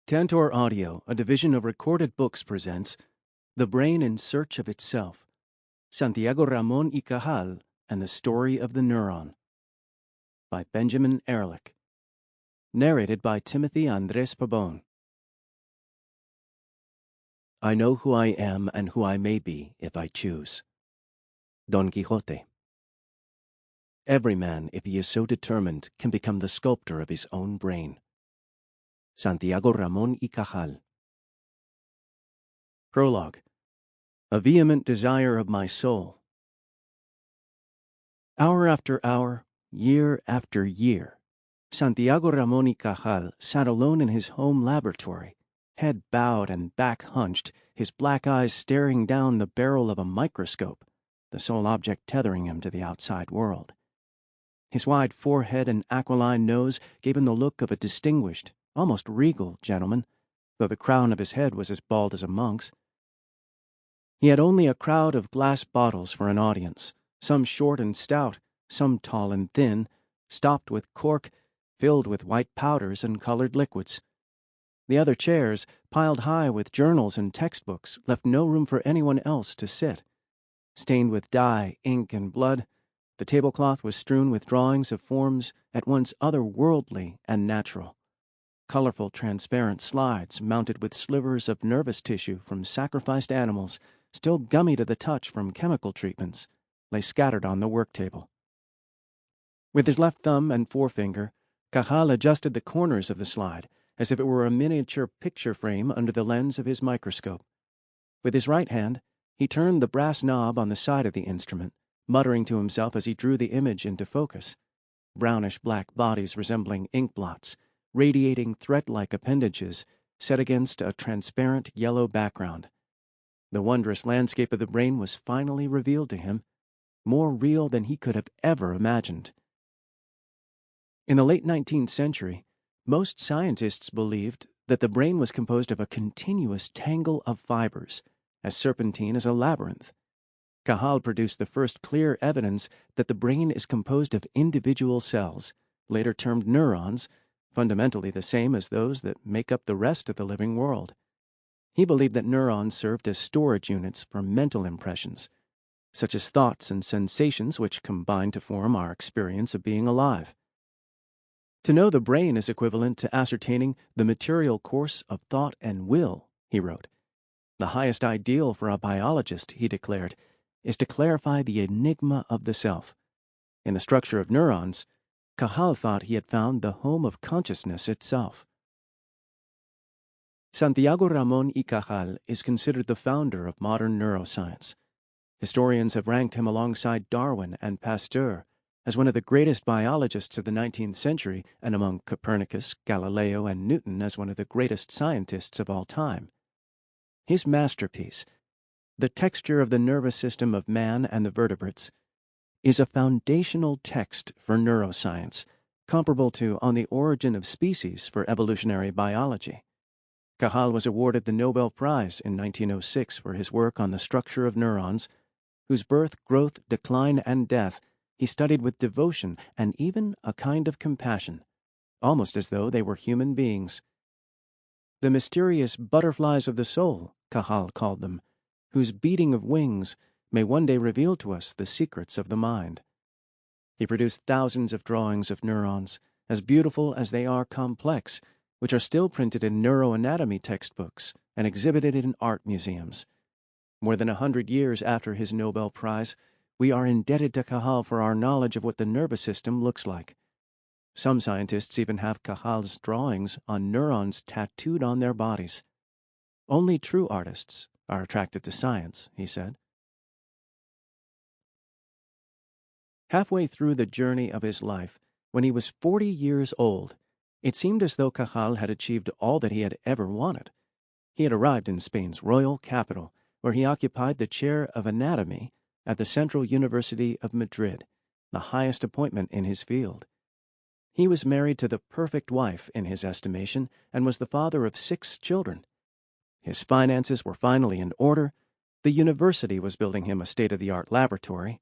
Tantor Audio, a division of Recorded Books, presents The Brain in Search of Itself, Santiago Ramón y Cajal and the Story of the Neuron, by Benjamin Ehrlich. Narrated by Timothy Andrés Pabon. I know who I am and who I may be if I choose. Don Quixote. Every man, if he is so determined, can become the sculptor of his own brain. Santiago Ramón y Cajal. Prologue. A vehement desire of my soul. Hour after hour, year after year, Santiago Ramón y Cajal sat alone in his home laboratory, head bowed and back hunched, his black eyes staring down the barrel of a microscope, the sole object tethering him to the outside world. His wide forehead and aquiline nose gave him the look of a distinguished, almost regal gentleman, though the crown of his head was as bald as a monk's. He had only a crowd of glass bottles for an audience, some short and stout, some tall and thin, stopped with cork, filled with white powders and colored liquids. The other chairs, piled high with journals and textbooks, left no room for anyone else to sit. Stained with dye, ink, and blood, the tablecloth was strewn with drawings of forms at once otherworldly and natural. Colorful, transparent slides mounted with slivers of nervous tissue from sacrificed animals, still gummy to the touch from chemical treatments, lay scattered on the work table. With his left thumb and forefinger, Cajal adjusted the corners of the slide, as if it were a miniature picture frame under the lens of his microscope. With his right hand, he turned the brass knob on the side of the instrument, muttering to himself as he drew the image into focus. Brownish-black bodies resembling ink blots, radiating thread-like appendages set against a transparent yellow background. The wondrous landscape of the brain was finally revealed to him, more real than he could have ever imagined. In the late 19th century, most scientists believed that the brain was composed of a continuous tangle of fibers, as serpentine as a labyrinth. Cajal produced the first clear evidence that the brain is composed of individual cells, later termed neurons, fundamentally the same as those that make up the rest of the living world. He believed that neurons served as storage units for mental impressions, such as thoughts and sensations which combine to form our experience of being alive. To know the brain is equivalent to ascertaining the material course of thought and will, he wrote. The highest ideal for a biologist, he declared, is to clarify the enigma of the self. In the structure of neurons, Cajal thought he had found the home of consciousness itself. Santiago Ramón y Cajal is considered the founder of modern neuroscience. Historians have ranked him alongside Darwin and Pasteur as one of the greatest biologists of the 19th century and among Copernicus, Galileo, and Newton as one of the greatest scientists of all time. His masterpiece, The Texture of the Nervous System of Man and the Vertebrates, is a foundational text for neuroscience, comparable to On the Origin of Species for evolutionary biology. Cajal was awarded the Nobel Prize in 1906 for his work on the structure of neurons, whose birth, growth, decline, and death he studied with devotion and even a kind of compassion, almost as though they were human beings. The mysterious butterflies of the soul, Cajal called them, whose beating of wings may one day reveal to us the secrets of the mind. He produced thousands of drawings of neurons, as beautiful as they are complex, which are still printed in neuroanatomy textbooks and exhibited in art museums. More than 100 years after his Nobel Prize, we are indebted to Cajal for our knowledge of what the nervous system looks like. Some scientists even have Cajal's drawings on neurons tattooed on their bodies. Only true artists are attracted to science, he said. Halfway through the journey of his life, when he was 40 years old, it seemed as though Cajal had achieved all that he had ever wanted. He had arrived in Spain's royal capital, where he occupied the chair of anatomy at the Central University of Madrid, the highest appointment in his field. He was married to the perfect wife in his estimation and was the father of 6 children. His finances were finally in order. The university was building him a state-of-the-art laboratory.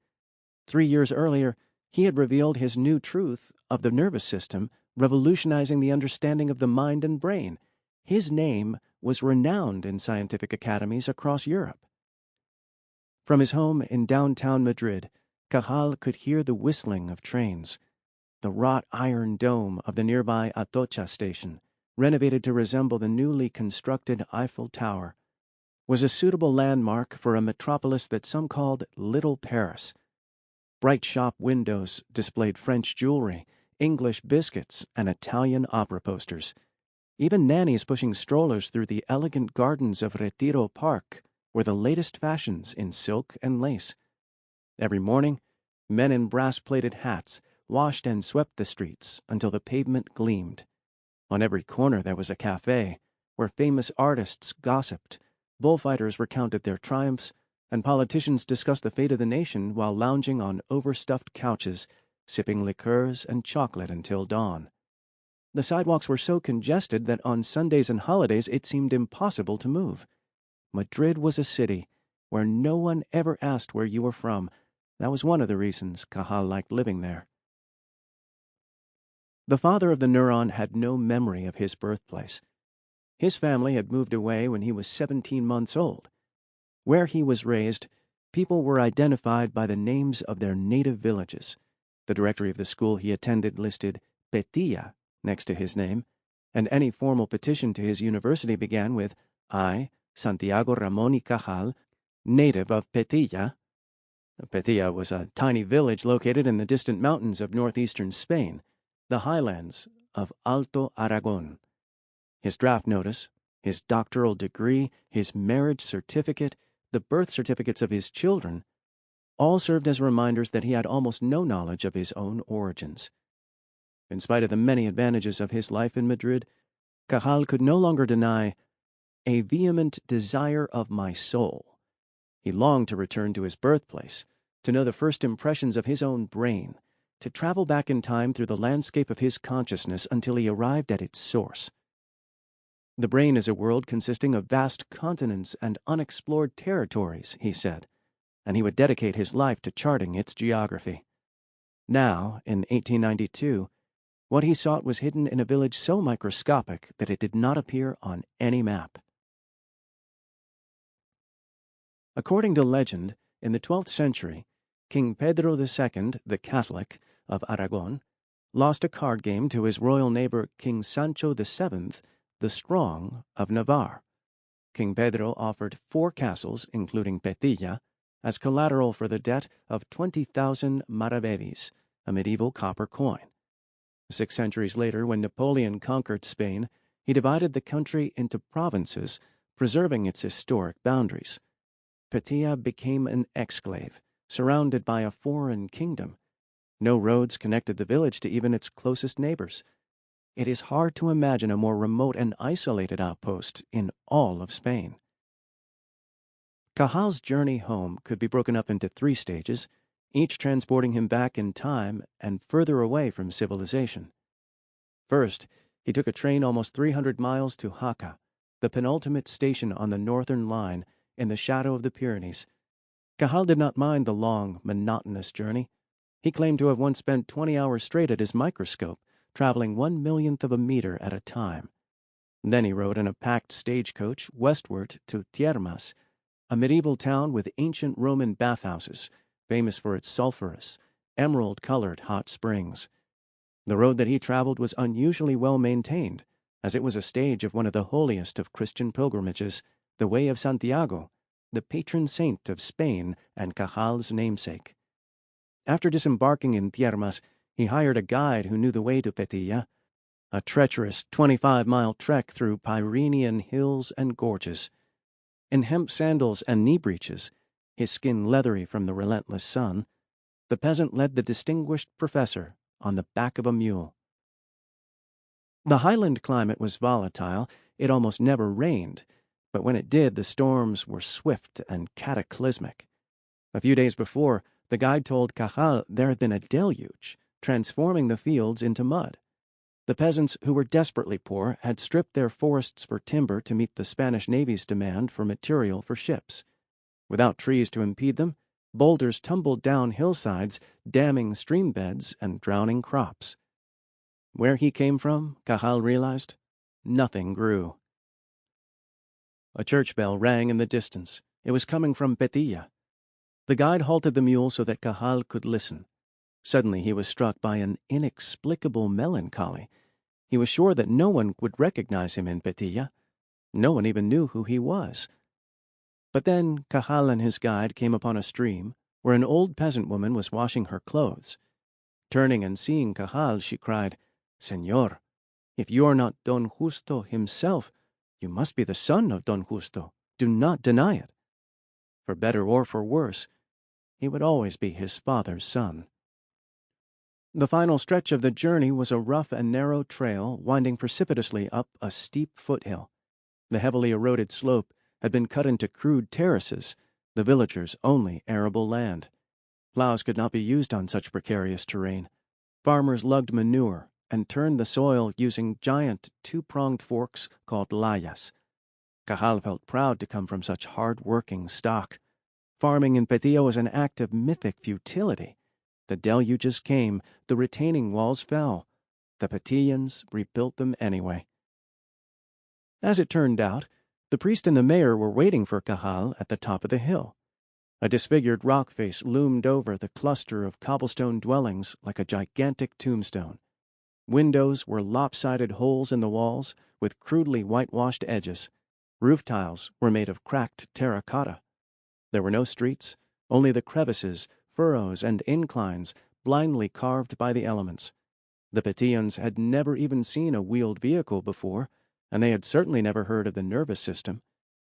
3 years earlier, he had revealed his new truth of the nervous system, revolutionizing the understanding of the mind and brain. his name was renowned in scientific academies across Europe. From his home in downtown Madrid, Cajal could hear the whistling of trains. The wrought iron dome of the nearby Atocha station, renovated to resemble the newly constructed Eiffel Tower, was a suitable landmark for a metropolis that some called Little Paris. Bright shop windows displayed French jewelry, English biscuits, and Italian opera posters. Even nannies pushing strollers through the elegant gardens of Retiro Park were the latest fashions in silk and lace. Every morning, men in brass-plated hats washed and swept the streets until the pavement gleamed. On every corner there was a cafe, where famous artists gossiped, bullfighters recounted their triumphs, and politicians discussed the fate of the nation while lounging on overstuffed couches, sipping liqueurs and chocolate until dawn. The sidewalks were so congested that on Sundays and holidays it seemed impossible to move. Madrid was a city where no one ever asked where you were from. That was one of the reasons Cajal liked living there. The father of the Neuron had no memory of his birthplace. His family had moved away when he was 17 months old. Where he was raised, people were identified by the names of their native villages. The directory of the school he attended listed Petilla next to his name, and any formal petition to his university began with, I, Santiago Ramón y Cajal, native of Petilla. Petilla was a tiny village located in the distant mountains of northeastern Spain, the highlands of Alto Aragon. His draft notice, his doctoral degree, his marriage certificate, the birth certificates of his children, all served as reminders that he had almost no knowledge of his own origins. In spite of the many advantages of his life in Madrid, Cajal could no longer deny a vehement desire of my soul. He longed to return to his birthplace, to know the first impressions of his own brain, to travel back in time through the landscape of his consciousness until he arrived at its source. The brain is a world consisting of vast continents and unexplored territories, he said, and he would dedicate his life to charting its geography. Now, in 1892, what he sought was hidden in a village so microscopic that it did not appear on any map. According to legend, in the 12th century, King Pedro II, the Catholic, of Aragon, lost a card game to his royal neighbor King Sancho VII, the Strong, of Navarre. King Pedro offered 4 castles, including Petilla, as collateral for the debt of 20,000 maravedis, a medieval copper coin. 6 centuries later, when Napoleon conquered Spain, he divided the country into provinces, preserving its historic boundaries. Petilla became an exclave, surrounded by a foreign kingdom. No roads connected the village to even its closest neighbors. It is hard to imagine a more remote and isolated outpost in all of Spain. Cajal's journey home could be broken up into 3 stages, each transporting him back in time and further away from civilization. First, he took a train almost 300 miles to Jaca, the penultimate station on the northern line in the shadow of the Pyrenees. Cajal did not mind the long, monotonous journey. He claimed to have once spent 20 hours straight at his microscope, traveling 1/1,000,000th of a meter at a time. Then he rode in a packed stagecoach westward to Tiermas, a medieval town with ancient Roman bathhouses, famous for its sulphurous, emerald-colored hot springs. The road that he traveled was unusually well maintained, as it was a stage of one of the holiest of Christian pilgrimages, the Way of Santiago, the patron saint of Spain and Cajal's namesake. After disembarking in Tiermas, he hired a guide who knew the way to Petilla, a treacherous 25-mile trek through Pyrenean hills and gorges. In hemp sandals and knee breeches, his skin leathery from the relentless sun, the peasant led the distinguished professor on the back of a mule. The highland climate was volatile. It almost never rained, but when it did, the storms were swift and cataclysmic. A few days before, the guide told Cajal there had been a deluge, transforming the fields into mud. The peasants, who were desperately poor, had stripped their forests for timber to meet the Spanish Navy's demand for material for ships. Without trees to impede them, boulders tumbled down hillsides, damming stream beds and drowning crops. Where he came from, Cajal realized, nothing grew. A church bell rang in the distance. It was coming from Petilla. The guide halted the mule so that Cajal could listen. Suddenly he was struck by an inexplicable melancholy. He was sure that no one would recognize him in Petilla. No one even knew who he was. But then Cajal and his guide came upon a stream where an old peasant woman was washing her clothes. Turning and seeing Cajal, she cried, "Señor, if you are not Don Justo himself, you must be the son of Don Justo. Do not deny it." For better or for worse, he would always be his father's son. The final stretch of the journey was a rough and narrow trail winding precipitously up a steep foothill. The heavily eroded slope had been cut into crude terraces, the villagers' only arable land. Plows could not be used on such precarious terrain. Farmers lugged manure and turned the soil using giant two-pronged forks called layas. Cajal felt proud to come from such hard-working stock. Farming in Petilla was an act of mythic futility. The deluges came, the retaining walls fell. The Petillans rebuilt them anyway. As it turned out, the priest and the mayor were waiting for Cajal at the top of the hill. A disfigured rock face loomed over the cluster of cobblestone dwellings like a gigantic tombstone. Windows were lopsided holes in the walls with crudely whitewashed edges. Roof tiles were made of cracked terracotta. There were no streets, only the crevices, furrows, and inclines blindly carved by the elements. The Petillans had never even seen a wheeled vehicle before, and they had certainly never heard of the nervous system.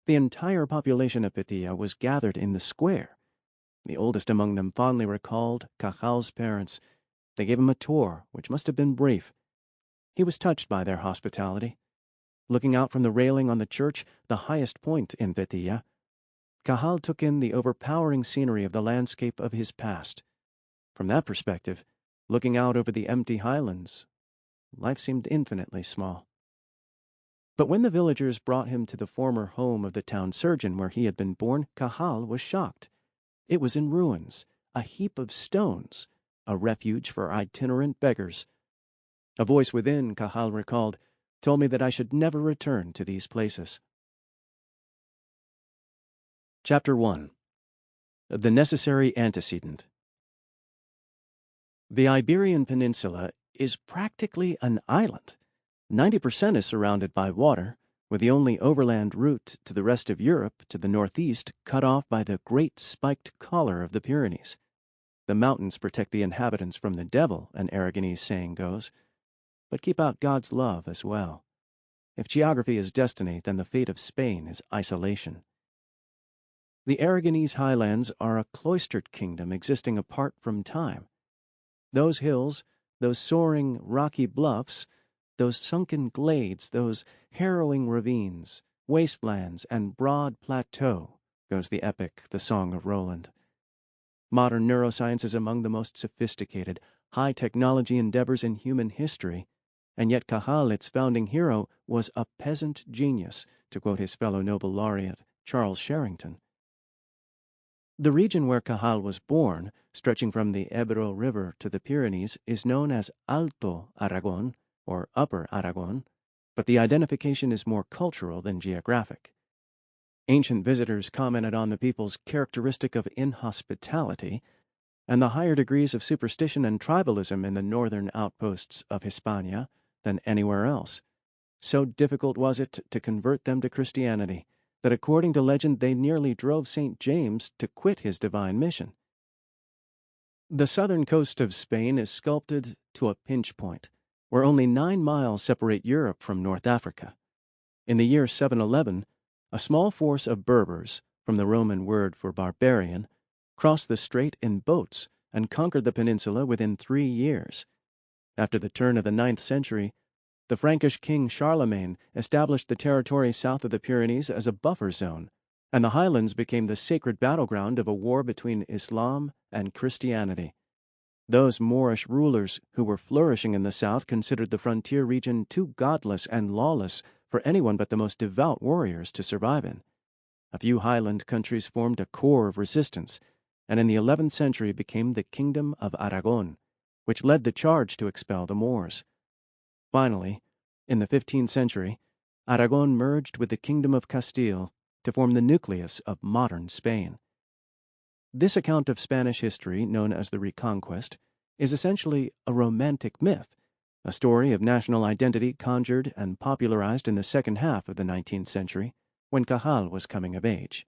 The entire population of Petilla was gathered in the square. The oldest among them fondly recalled Cajal's parents. They gave him a tour, which must have been brief. He was touched by their hospitality. Looking out from the railing on the church, the highest point in Petilla, Cajal took in the overpowering scenery of the landscape of his past. From that perspective, looking out over the empty highlands, life seemed infinitely small. But when the villagers brought him to the former home of the town surgeon where he had been born, Cajal was shocked. It was in ruins, a heap of stones, a refuge for itinerant beggars. A voice within, Cajal recalled, told me that I should never return to these places. Chapter 1. The Necessary Antecedent. The Iberian Peninsula is practically an island. 90% is surrounded by water, with the only overland route to the rest of Europe to the northeast cut off by the great spiked collar of the Pyrenees. The mountains protect the inhabitants from the devil, an Aragonese saying goes, but keep out God's love as well. If geography is destiny, then the fate of Spain is isolation. The Aragonese highlands are a cloistered kingdom existing apart from time. Those hills, those soaring rocky bluffs, those sunken glades, those harrowing ravines, wastelands, and broad plateau, goes the epic, The Song of Roland. Modern neuroscience is among the most sophisticated, high-technology endeavors in human history, and yet Cajal, its founding hero, was a peasant genius, to quote his fellow Nobel laureate, Charles Sherrington. The region where Cajal was born, stretching from the Ebro River to the Pyrenees, is known as Alto Aragon, or Upper Aragon, but the identification is more cultural than geographic. Ancient visitors commented on the people's characteristic of inhospitality and the higher degrees of superstition and tribalism in the northern outposts of Hispania than anywhere else. So difficult was it to convert them to Christianity that according to legend they nearly drove St. James to quit his divine mission. The southern coast of Spain is sculpted to a pinch point, where only 9 miles separate Europe from North Africa. In the year 711, a small force of Berbers, from the Roman word for barbarian, crossed the strait in boats and conquered the peninsula within 3 years. After the turn of the 9th century, the Frankish king Charlemagne established the territory south of the Pyrenees as a buffer zone, and the highlands became the sacred battleground of a war between Islam and Christianity. Those Moorish rulers who were flourishing in the south considered the frontier region too godless and lawless for anyone but the most devout warriors to survive in. A few highland countries formed a core of resistance, and in the 11th century became the Kingdom of Aragon, which led the charge to expel the Moors. Finally, in the 15th century, Aragon merged with the Kingdom of Castile to form the nucleus of modern Spain. This account of Spanish history, known as the Reconquest, is essentially a romantic myth, a story of national identity conjured and popularized in the second half of the 19th century, when Cajal was coming of age.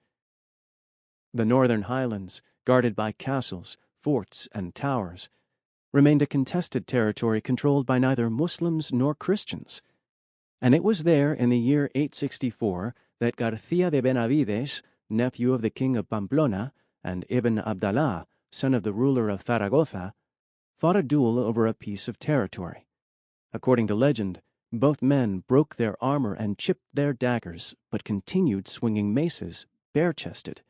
The northern highlands, guarded by castles, forts, and towers, remained a contested territory controlled by neither Muslims nor Christians, and it was there in the year 864 that García de Benavides, nephew of the king of Pamplona, and Ibn Abdallah, son of the ruler of Zaragoza, fought a duel over a piece of territory. According to legend, both men broke their armor and chipped their daggers, but continued swinging maces, bare-chested.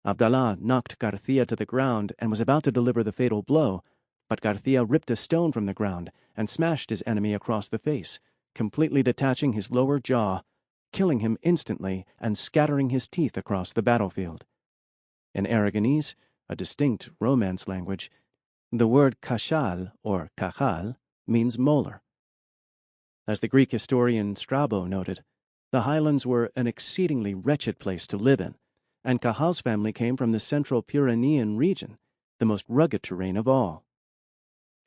Abdallah knocked García to the ground and was about to deliver the fatal blow, but García ripped a stone from the ground and smashed his enemy across the face, completely detaching his lower jaw, killing him instantly and scattering his teeth across the battlefield. In Aragonese, a distinct Romance language, the word cachal, or cajal, means molar. As the Greek historian Strabo noted, the highlands were an exceedingly wretched place to live in, and Cajal's family came from the central Pyrenean region, the most rugged terrain of all.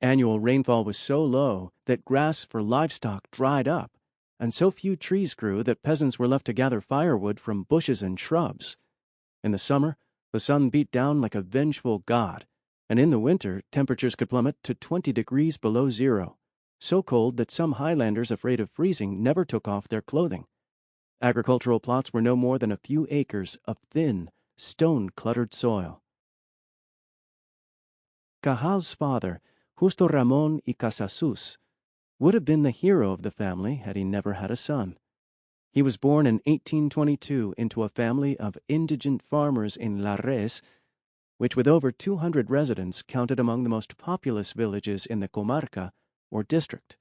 Annual rainfall was so low that grass for livestock dried up, and so few trees grew that peasants were left to gather firewood from bushes and shrubs. In the summer, the sun beat down like a vengeful god, and in the winter temperatures could plummet to 20 degrees below zero, so cold that some highlanders afraid of freezing never took off their clothing. Agricultural plots were no more than a few acres of thin, stone-cluttered soil. Cajal's father, Justo Ramón y Cajal, would have been the hero of the family had he never had a son. He was born in 1822 into a family of indigent farmers in Larres, which with over 200 residents counted among the most populous villages in the comarca, or district.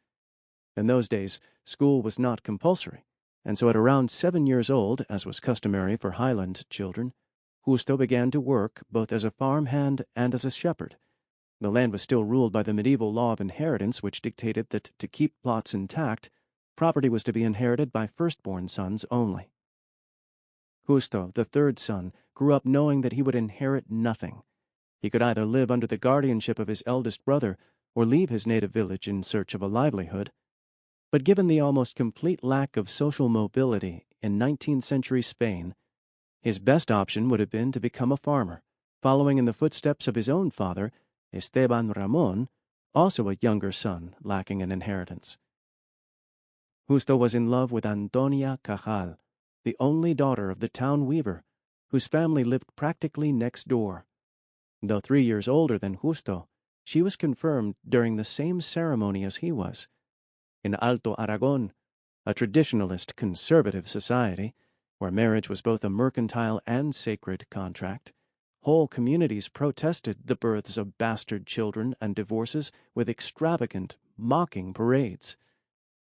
In those days, school was not compulsory, and so at around 7 years old, as was customary for Highland children, Justo began to work both as a farmhand and as a shepherd. The land was still ruled by the medieval law of inheritance, which dictated that to keep plots intact, property was to be inherited by firstborn sons only. Justo, the third son, grew up knowing that he would inherit nothing. He could either live under the guardianship of his eldest brother or leave his native village in search of a livelihood. But given the almost complete lack of social mobility in 19th century Spain, his best option would have been to become a farmer, following in the footsteps of his own father, Esteban Ramon, also a younger son lacking an inheritance. Justo was in love with Antonia Cajal, the only daughter of the town weaver, whose family lived practically next door. Though 3 years older than Justo, she was confirmed during the same ceremony as he was. In Alto Aragon, a traditionalist conservative society, where marriage was both a mercantile and sacred contract, whole communities protested the births of bastard children and divorces with extravagant, mocking parades.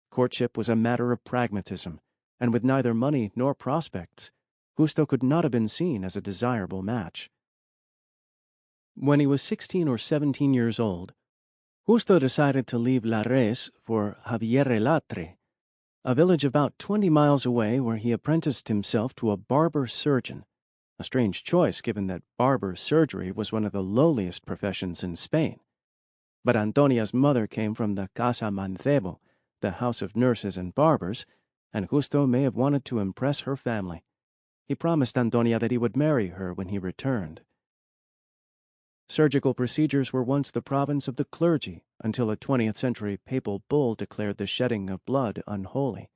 Courtship was a matter of pragmatism, and with neither money nor prospects, Justo could not have been seen as a desirable match. When he was 16 or 17 years old, Justo decided to leave Larres for Javierrelatre, a village about 20 miles away where he apprenticed himself to a barber surgeon, a strange choice given that barber surgery was one of the lowliest professions in Spain. But Antonia's mother came from the Casa Mancebo, the house of nurses and barbers, and Justo may have wanted to impress her family. He promised Antonia that he would marry her when he returned. Surgical procedures were once the province of the clergy until a 20th century papal bull declared the shedding of blood unholy.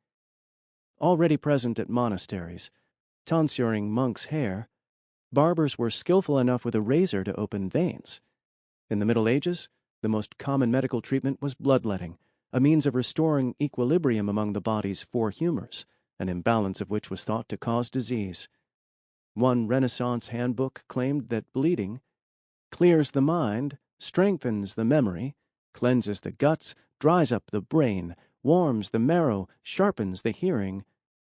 Already present at monasteries, tonsuring monks' hair, barbers were skillful enough with a razor to open veins. In the Middle Ages, the most common medical treatment was bloodletting, a means of restoring equilibrium among the body's four humors, an imbalance of which was thought to cause disease. One Renaissance handbook claimed that bleeding clears the mind, strengthens the memory, cleanses the guts, dries up the brain, warms the marrow, sharpens the hearing,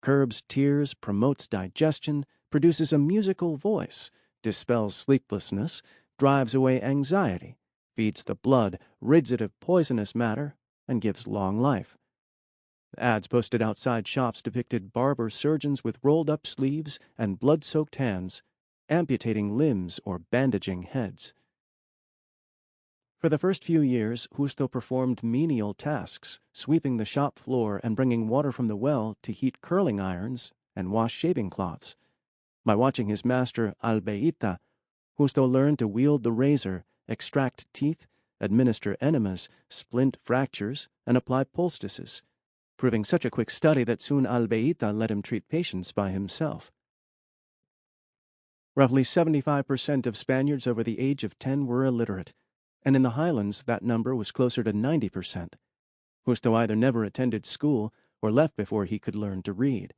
curbs tears, promotes digestion, produces a musical voice, dispels sleeplessness, drives away anxiety, feeds the blood, rids it of poisonous matter, and gives long life. Ads posted outside shops depicted barber surgeons with rolled-up sleeves and blood-soaked hands, amputating limbs or bandaging heads. For the first few years, Justo performed menial tasks, sweeping the shop floor and bringing water from the well to heat curling irons and wash shaving cloths. By watching his master, Albeita, Justo learned to wield the razor, extract teeth, administer enemas, splint fractures, and apply poultices, proving such a quick study that soon Albeita let him treat patients by himself. Roughly 75% of Spaniards over the age of 10 were illiterate, and in the highlands that number was closer to 90%. Justo either never attended school or left before he could learn to read.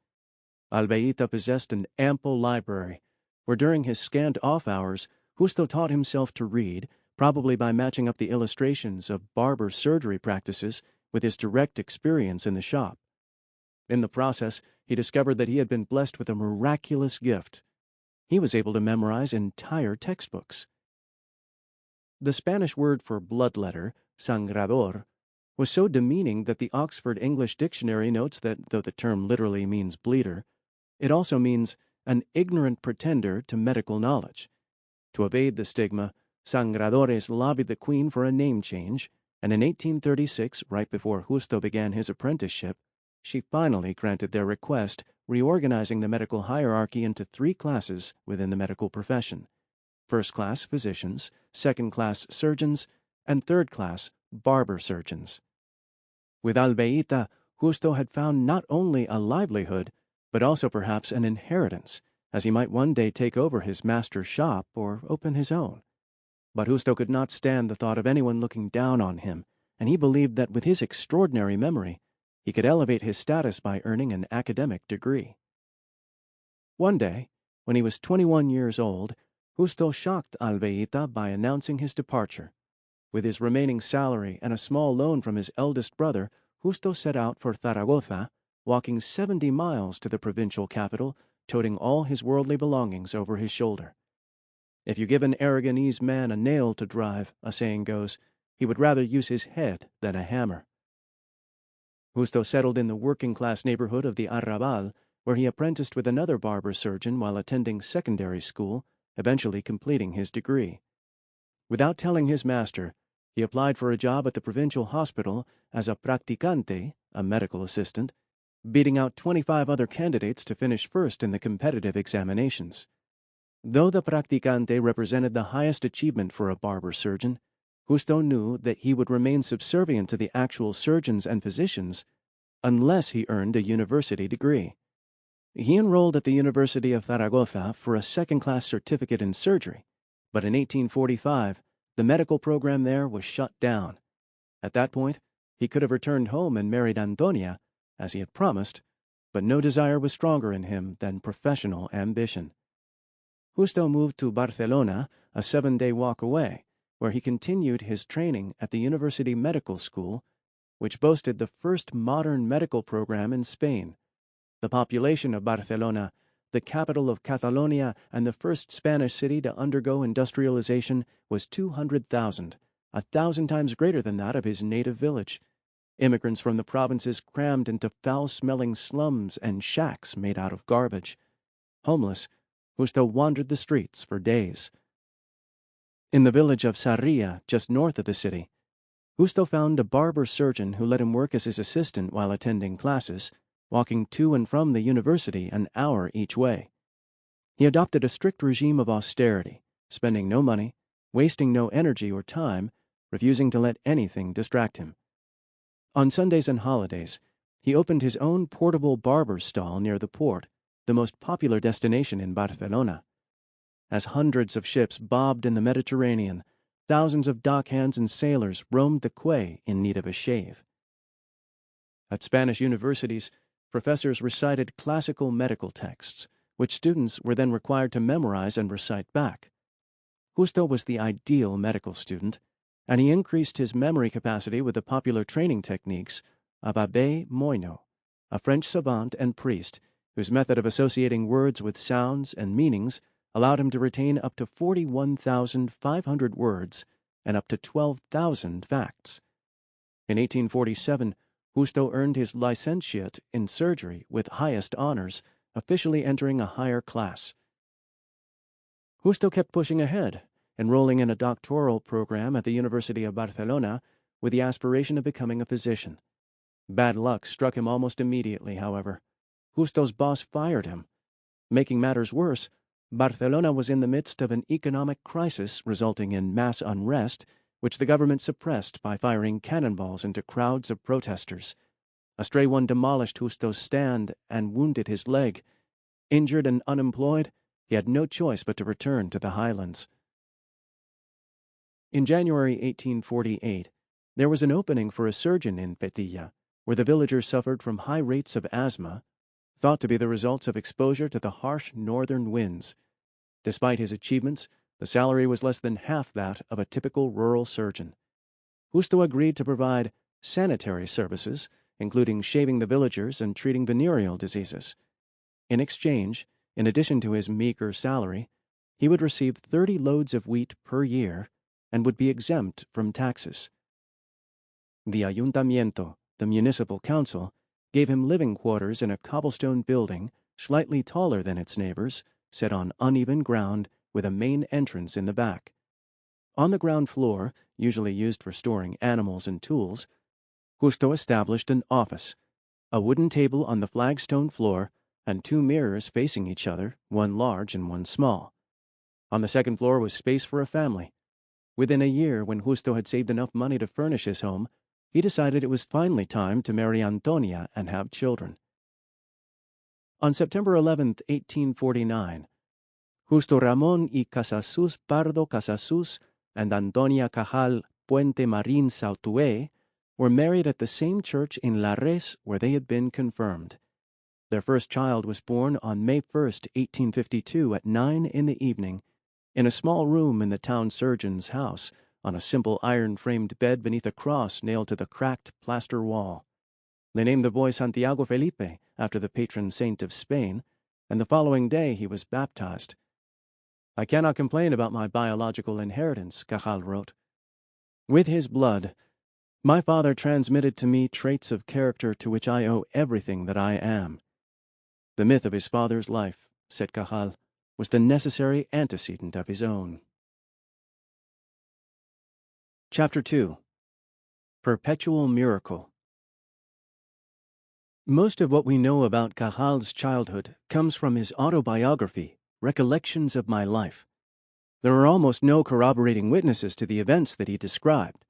Albeita possessed an ample library, where during his scant off-hours, Justo taught himself to read, probably by matching up the illustrations of barber surgery practices with his direct experience in the shop. In the process, he discovered that he had been blessed with a miraculous gift. He was able to memorize entire textbooks. The Spanish word for bloodletter, sangrador, was so demeaning that the Oxford English Dictionary notes that, though the term literally means bleeder, it also means an ignorant pretender to medical knowledge. To evade the stigma, sangradores lobbied the Queen for a name change, and in 1836, right before Justo began his apprenticeship, she finally granted their request, reorganizing the medical hierarchy into 3 classes within the medical profession: first class physicians, second class surgeons, and third class barber surgeons. With Albeita, Justo had found not only a livelihood, but also perhaps an inheritance, as he might one day take over his master's shop or open his own. But Justo could not stand the thought of anyone looking down on him, and he believed that with his extraordinary memory, he could elevate his status by earning an academic degree. One day, when he was 21 years old, Justo shocked Albeita by announcing his departure. With his remaining salary and a small loan from his eldest brother, Justo set out for Zaragoza, walking 70 miles to the provincial capital, toting all his worldly belongings over his shoulder. If you give an Aragonese man a nail to drive, a saying goes, he would rather use his head than a hammer. Justo settled in the working-class neighborhood of the Arrabal, where he apprenticed with another barber surgeon while attending secondary school, eventually completing his degree. Without telling his master, he applied for a job at the provincial hospital as a practicante, a medical assistant, beating out 25 other candidates to finish first in the competitive examinations. Though the practicante represented the highest achievement for a barber surgeon, Justo knew that he would remain subservient to the actual surgeons and physicians unless he earned a university degree. He enrolled at the University of Zaragoza for a second-class certificate in surgery, but in 1845, the medical program there was shut down. At that point, he could have returned home and married Antonia, as he had promised, but no desire was stronger in him than professional ambition. Justo moved to Barcelona, a 7-day walk away, where he continued his training at the University Medical School, which boasted the first modern medical program in Spain. The population of Barcelona, the capital of Catalonia and the first Spanish city to undergo industrialization, was 200,000, 1,000 times greater than that of his native village. Immigrants from the provinces crammed into foul-smelling slums and shacks made out of garbage. Homeless, Justo wandered the streets for days. In the village of Sarria, just north of the city, Justo found a barber surgeon who let him work as his assistant while attending classes, walking to and from the university an hour each way. He adopted a strict regime of austerity, spending no money, wasting no energy or time, refusing to let anything distract him. On Sundays and holidays, he opened his own portable barber stall near the port, the most popular destination in Barcelona. As hundreds of ships bobbed in the Mediterranean, thousands of dockhands and sailors roamed the quay in need of a shave. At Spanish universities, professors recited classical medical texts, which students were then required to memorize and recite back. Justo was the ideal medical student, and he increased his memory capacity with the popular training techniques of Abbé Moino, a French savant and priest whose method of associating words with sounds and meanings allowed him to retain up to 41,500 words and up to 12,000 facts. In 1847, Justo earned his licentiate in surgery with highest honors, officially entering a higher class. Justo kept pushing ahead, enrolling in a doctoral program at the University of Barcelona with the aspiration of becoming a physician. Bad luck struck him almost immediately, however. Justo's boss fired him. Making matters worse, Barcelona was in the midst of an economic crisis resulting in mass unrest, which the government suppressed by firing cannonballs into crowds of protesters. A stray one demolished Justo's stand and wounded his leg. Injured and unemployed, he had no choice but to return to the highlands. In January 1848, there was an opening for a surgeon in Petilla, where the villagers suffered from high rates of asthma, thought to be the results of exposure to the harsh northern winds. Despite his achievements, the salary was less than half that of a typical rural surgeon. Justo agreed to provide sanitary services, including shaving the villagers and treating venereal diseases. In exchange, in addition to his meager salary, he would receive 30 loads of wheat per year and would be exempt from taxes. The ayuntamiento, the municipal council, gave him living quarters in a cobblestone building slightly taller than its neighbors, set on uneven ground with a main entrance in the back. On the ground floor, usually used for storing animals and tools, Justo established an office, a wooden table on the flagstone floor, and 2 mirrors facing each other, one large and one small. On the second floor was space for a family. Within a year, when Justo had saved enough money to furnish his home, he decided it was finally time to marry Antonia and have children. On September 11, 1849, Justo Ramón y Casasus Pardo Casasus and Antonia Cajal Puente Marín Sautué were married at the same church in Larres where they had been confirmed. Their first child was born on May 1, 1852 at 9 in the evening, in a small room in the town surgeon's house, on a simple iron-framed bed beneath a cross nailed to the cracked plaster wall. They named the boy Santiago Felipe, after the patron saint of Spain, and the following day he was baptized. "I cannot complain about my biological inheritance," Cajal wrote. "With his blood, my father transmitted to me traits of character to which I owe everything that I am." The myth of his father's life, said Cajal, was the necessary antecedent of his own. Chapter 2. Perpetual Miracle. Most of what we know about Cajal's childhood comes from his autobiography, Recollections of My Life. There are almost no corroborating witnesses to the events that he described.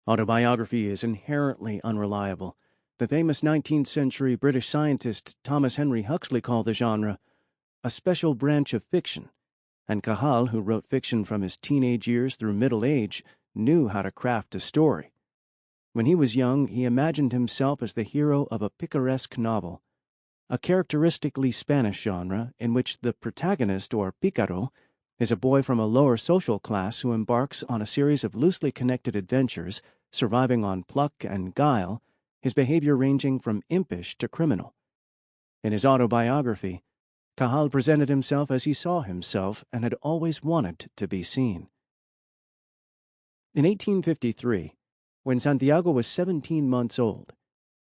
Autobiography is inherently unreliable. The famous 19th century British scientist Thomas Henry Huxley called the genre a special branch of fiction, and Cajal, who wrote fiction from his teenage years through middle age, knew how to craft a story. When he was young, he imagined himself as the hero of a picaresque novel, a characteristically Spanish genre in which the protagonist, or pícaro, is a boy from a lower social class who embarks on a series of loosely connected adventures, surviving on pluck and guile, his behavior ranging from impish to criminal. In his autobiography, Cajal presented himself as he saw himself and had always wanted to be seen. In 1853, when Santiago was 17 months old,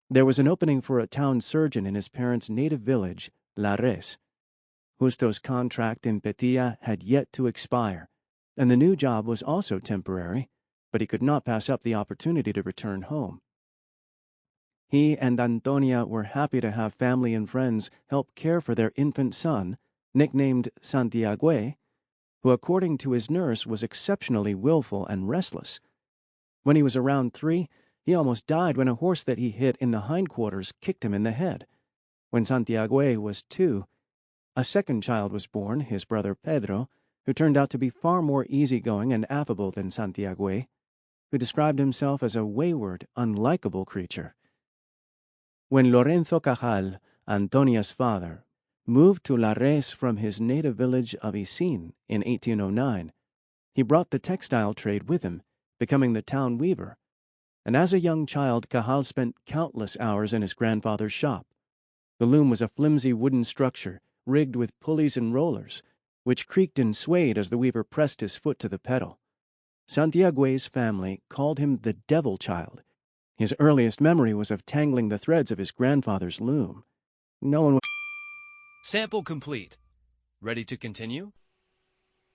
there was an opening for a town surgeon in his parents' native village, Larres. Justo's contract in Petilla had yet to expire, and the new job was also temporary, but he could not pass up the opportunity to return home. He and Antonia were happy to have family and friends help care for their infant son, nicknamed Santiago, who, according to his nurse, was exceptionally willful and restless. When he was around 3, he almost died when a horse that he hit in the hindquarters kicked him in the head. When Santiago was 2, a second child was born, his brother Pedro, who turned out to be far more easygoing and affable than Santiago, who described himself as a wayward, unlikable creature. When Lorenzo Cajal, Antonia's father, moved to Larres from his native village of Isin in 1809, he brought the textile trade with him, becoming the town weaver, and as a young child Cajal spent countless hours in his grandfather's shop. The loom was a flimsy wooden structure, rigged with pulleys and rollers, which creaked and swayed as the weaver pressed his foot to the pedal. Santiago's family called him the devil child. His earliest memory was of tangling the threads of his grandfather's loom. No one would... Sample complete. Ready to continue?